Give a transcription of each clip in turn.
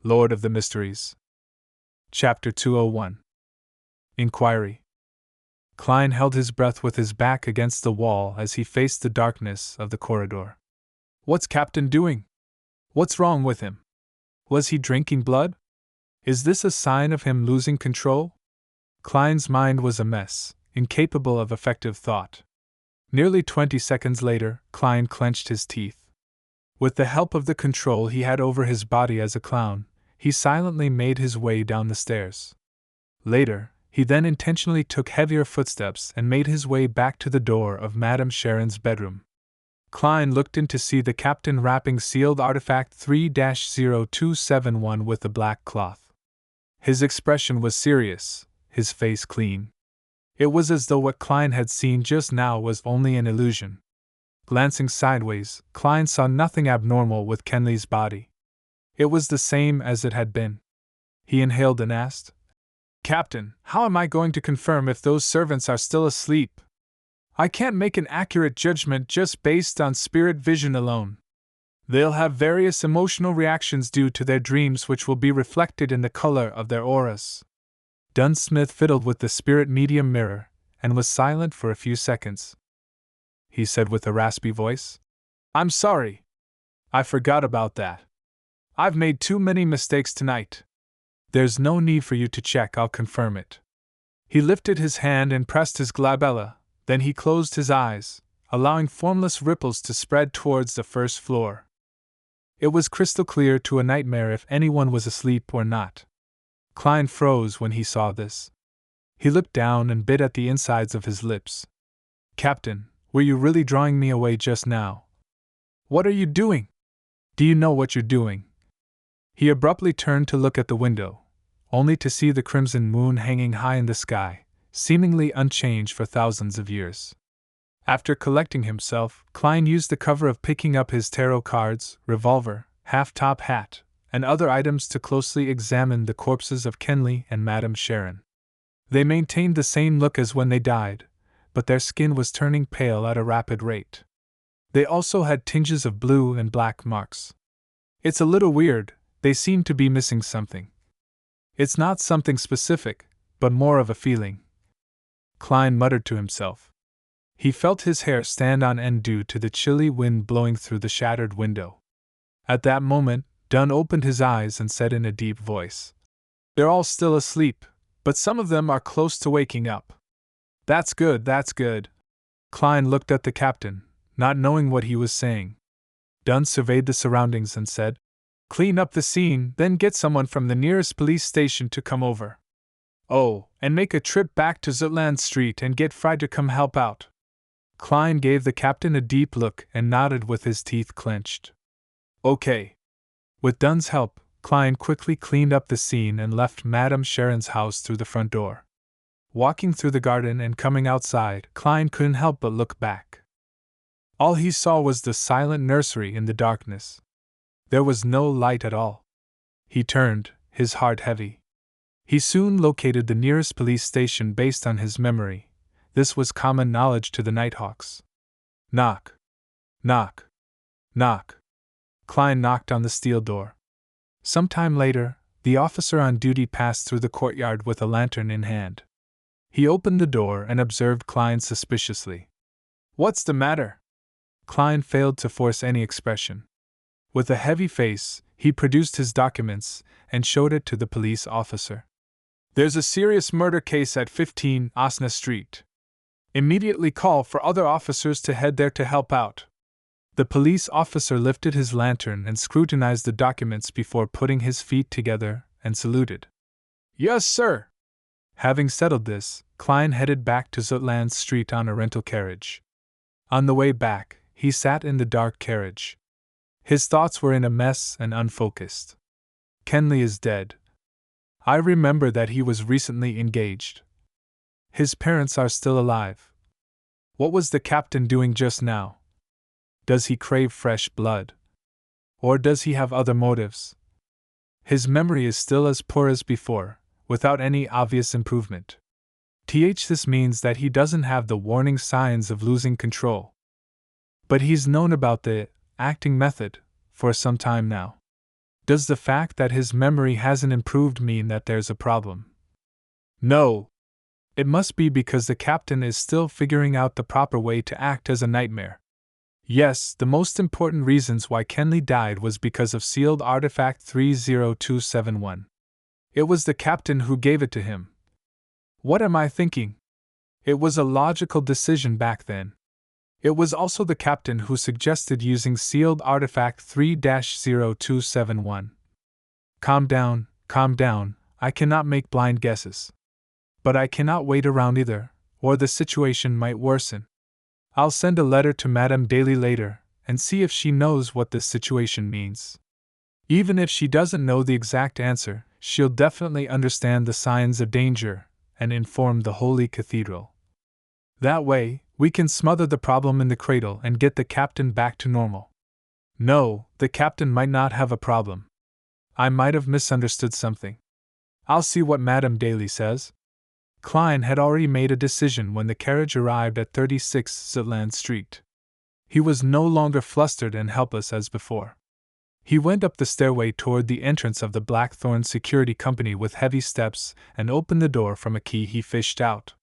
Lord of the Mysteries. Chapter 201. Inquiry. Klein held his breath with his back against the wall as he faced the darkness of the corridor. What's Captain doing? What's wrong with him? Was he drinking blood? Is this a sign of him losing control? Klein's mind was a mess, incapable of effective thought. Nearly 20 seconds later, Klein clenched his teeth. With the help of the control he had over his body as a clown, he silently made his way down the stairs. Later, he then intentionally took heavier footsteps and made his way back to the door of Madame Sharon's bedroom. Klein looked in to see the captain wrapping sealed artifact 3-0271 with a black cloth. His expression was serious, his face clean. It was as though what Klein had seen just now was only an illusion. Glancing sideways, Klein saw nothing abnormal with Kenley's body. It was the same as it had been. He inhaled and asked, "Captain, how am I going to confirm if those servants are still asleep? I can't make an accurate judgment just based on spirit vision alone. They'll have various emotional reactions due to their dreams which will be reflected in the color of their auras." Dunsmith fiddled with the spirit medium mirror and was silent for a few seconds. He said with a raspy voice, "I'm sorry. I forgot about that. I've made too many mistakes tonight. There's no need for you to check, I'll confirm it." He lifted his hand and pressed his glabella, then he closed his eyes, allowing formless ripples to spread towards the first floor. It was crystal clear to a nightmare if anyone was asleep or not. Klein froze when he saw this. He looked down and bit at the insides of his lips. "Captain, were you really drawing me away just now? What are you doing? Do you know what you're doing?" He abruptly turned to look at the window, only to see the crimson moon hanging high in the sky, seemingly unchanged for thousands of years. After collecting himself, Klein used the cover of picking up his tarot cards, revolver, half-top hat, and other items to closely examine the corpses of Kenley and Madame Sharon. They maintained the same look as when they died, but their skin was turning pale at a rapid rate. They also had tinges of blue and black marks. "It's a little weird, they seem to be missing something. It's not something specific, but more of a feeling," Klein muttered to himself. He felt his hair stand on end due to the chilly wind blowing through the shattered window. At that moment, Dunn opened his eyes and said in a deep voice, "They're all still asleep, but some of them are close to waking up." That's good, that's good." Klein looked at the captain, not knowing what he was saying. Dunn surveyed the surroundings and said, "Clean up the scene, then get someone from the nearest police station to come over. Oh, and make a trip back to Zutland Street and get Fry to come help out." Klein gave the captain a deep look and nodded with his teeth clenched. "Okay." With Dunn's help, Klein quickly cleaned up the scene and left Madame Sharon's house through the front door. Walking through the garden and coming outside, Klein couldn't help but look back. All he saw was the silent nursery in the darkness. There was no light at all. He turned, his heart heavy. He soon located the nearest police station based on his memory. This was common knowledge to the Nighthawks. Knock. Knock. Knock. Klein knocked on the steel door. Some time later, the officer on duty passed through the courtyard with a lantern in hand. He opened the door and observed Klein suspiciously. "What's the matter?" Klein failed to force any expression. With a heavy face, he produced his documents and showed it to the police officer. "There's a serious murder case at 15 Osna Street. Immediately call for other officers to head there to help out." The police officer lifted his lantern and scrutinized the documents before putting his feet together and saluted. "Yes, sir." Having settled this, Klein headed back to Zutland Street on a rental carriage. On the way back, he sat in the dark carriage. His thoughts were in a mess and unfocused. Kenley is dead. I remember that he was recently engaged. His parents are still alive. What was the captain doing just now? Does he crave fresh blood? Or does he have other motives? His memory is still as poor as before, without any obvious improvement. This means that he doesn't have the warning signs of losing control. But he's known about the acting method for some time now. Does the fact that his memory hasn't improved mean that there's a problem? No. It must be because the captain is still figuring out the proper way to act as a nightmare. Yes, the most important reasons why Kenley died was because of sealed artifact 30271. It was the captain who gave it to him. What am I thinking? It was a logical decision back then. It was also the captain who suggested using sealed artifact 3-0271. Calm down, I cannot make blind guesses. But I cannot wait around either, or the situation might worsen. I'll send a letter to Madame Daly later, and see if she knows what this situation means. Even if she doesn't know the exact answer, she'll definitely understand the signs of danger, and inform the Holy Cathedral. That way, we can smother the problem in the cradle and get the captain back to normal. No, the captain might not have a problem. I might have misunderstood something. I'll see what Madame Daly says. Klein had already made a decision when the carriage arrived at 36 Zetland Street. He was no longer flustered and helpless as before. He went up the stairway toward the entrance of the Blackthorn Security Company with heavy steps and opened the door from a key he fished out.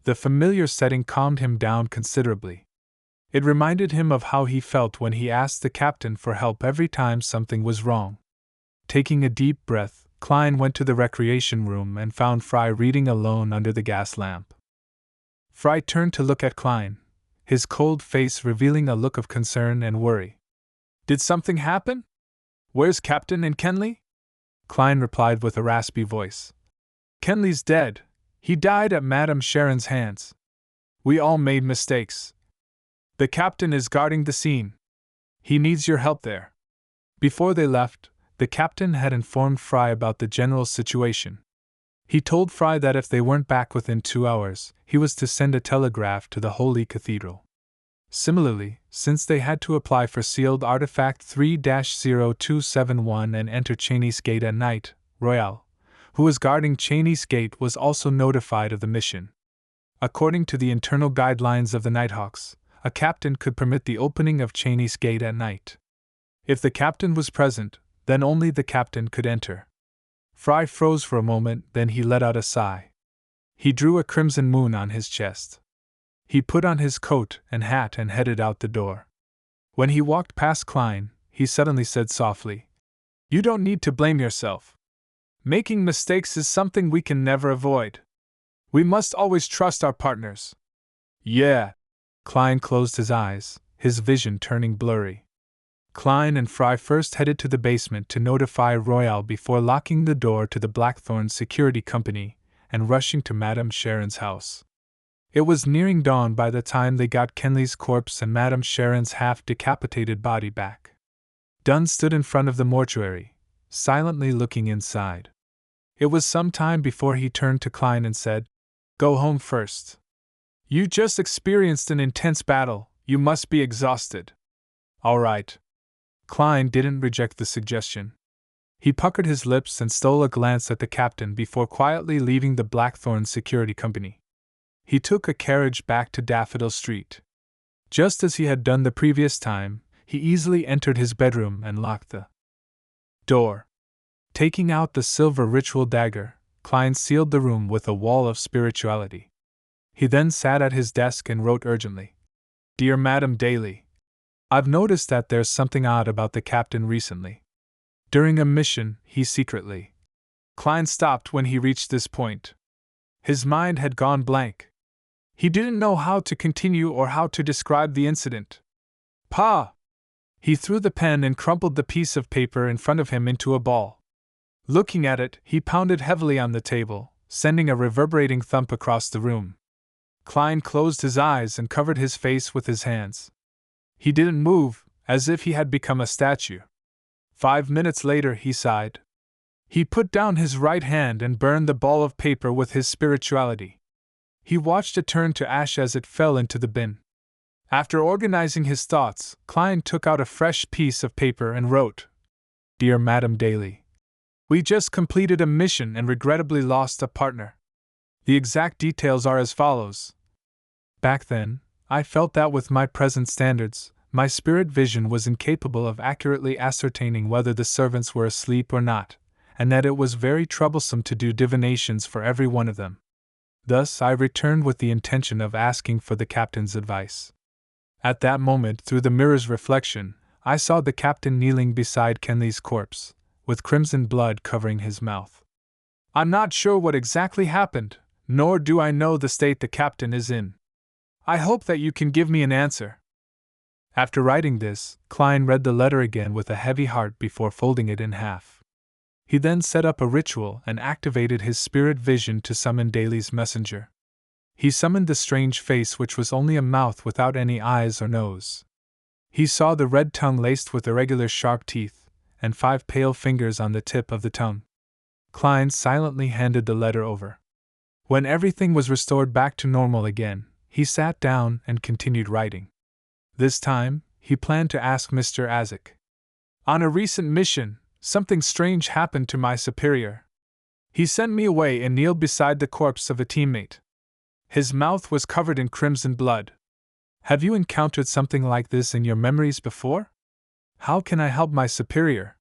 The familiar setting calmed him down considerably. It reminded him of how he felt when he asked the captain for help every time something was wrong. Taking a deep breath, Klein went to the recreation room and found Fry reading alone under the gas lamp. Fry turned to look at Klein, his cold face revealing a look of concern and worry. Did something happen? Where's Captain and Kenley? Klein replied with a raspy voice. Kenley's dead. He died at Madame Sharon's hands. We all made mistakes. The captain is guarding the scene. He needs your help there. Before they left, the captain had informed Fry about the general situation. He told Fry that if they weren't back within 2 hours, he was to send a telegraph to the Holy Cathedral. Similarly, since they had to apply for sealed artifact 3-0271 and enter Cheney's Gate at night, Royale, who was guarding Cheney's Gate, was also notified of the mission. According to the internal guidelines of the Nighthawks, a captain could permit the opening of Cheney's Gate at night. If the captain was present, then only the captain could enter. Fry froze for a moment, then he let out a sigh. He drew a crimson moon on his chest. He put on his coat and hat and headed out the door. When he walked past Klein, he suddenly said softly, "You don't need to blame yourself. Making mistakes is something we can never avoid. We must always trust our partners." Yeah. Klein closed his eyes, his vision turning blurry. Klein and Fry first headed to the basement to notify Royale before locking the door to the Blackthorn Security Company and rushing to Madame Sharon's house. It was nearing dawn by the time they got Kenley's corpse and Madame Sharon's half-decapitated body back. Dunn stood in front of the mortuary, silently looking inside. It was some time before he turned to Klein and said, "Go home first. You just experienced an intense battle, you must be exhausted." "All right." Klein didn't reject the suggestion. He puckered his lips and stole a glance at the captain before quietly leaving the Blackthorn Security Company. He took a carriage back to Daffodil Street. Just as he had done the previous time, he easily entered his bedroom and locked the door. Taking out the silver ritual dagger, Klein sealed the room with a wall of spirituality. He then sat at his desk and wrote urgently, "Dear Madame Daly, I've noticed that there's something odd about the captain recently. During a mission, he secretly..." Klein stopped when he reached this point. His mind had gone blank. He didn't know how to continue or how to describe the incident. "Pa!" He threw the pen and crumpled the piece of paper in front of him into a ball. Looking at it, he pounded heavily on the table, sending a reverberating thump across the room. Klein closed his eyes and covered his face with his hands. He didn't move, as if he had become a statue. 5 minutes later, he sighed. He put down his right hand and burned the ball of paper with his spirituality. He watched it turn to ash as it fell into the bin. After organizing his thoughts, Klein took out a fresh piece of paper and wrote, "Dear Madame Daly, we just completed a mission and regrettably lost a partner. The exact details are as follows. Back then, I felt that with my present standards, My spirit vision was incapable of accurately ascertaining whether the servants were asleep or not, and that it was very troublesome to do divinations for every one of them. Thus I returned with the intention of asking for the captain's advice. At that moment, through the mirror's reflection, I saw the captain kneeling beside Kenley's corpse, with crimson blood covering his mouth. I'm not sure what exactly happened, nor do I know the state the captain is in. I hope that you can give me an answer. After writing this, Klein read the letter again with a heavy heart before folding it in half. He then set up a ritual and activated his spirit vision to summon Daly's messenger. He summoned the strange face, which was only a mouth without any eyes or nose. He saw the red tongue laced with irregular sharp teeth, and 5 pale fingers on the tip of the tongue. Klein silently handed the letter over. When everything was restored back to normal again, he sat down and continued writing. This time, he planned to ask Mr. Azek. On a recent mission, something strange happened to my superior. He sent me away and kneeled beside the corpse of a teammate. His mouth was covered in crimson blood. Have you encountered something like this in your memories before? How can I help my superior?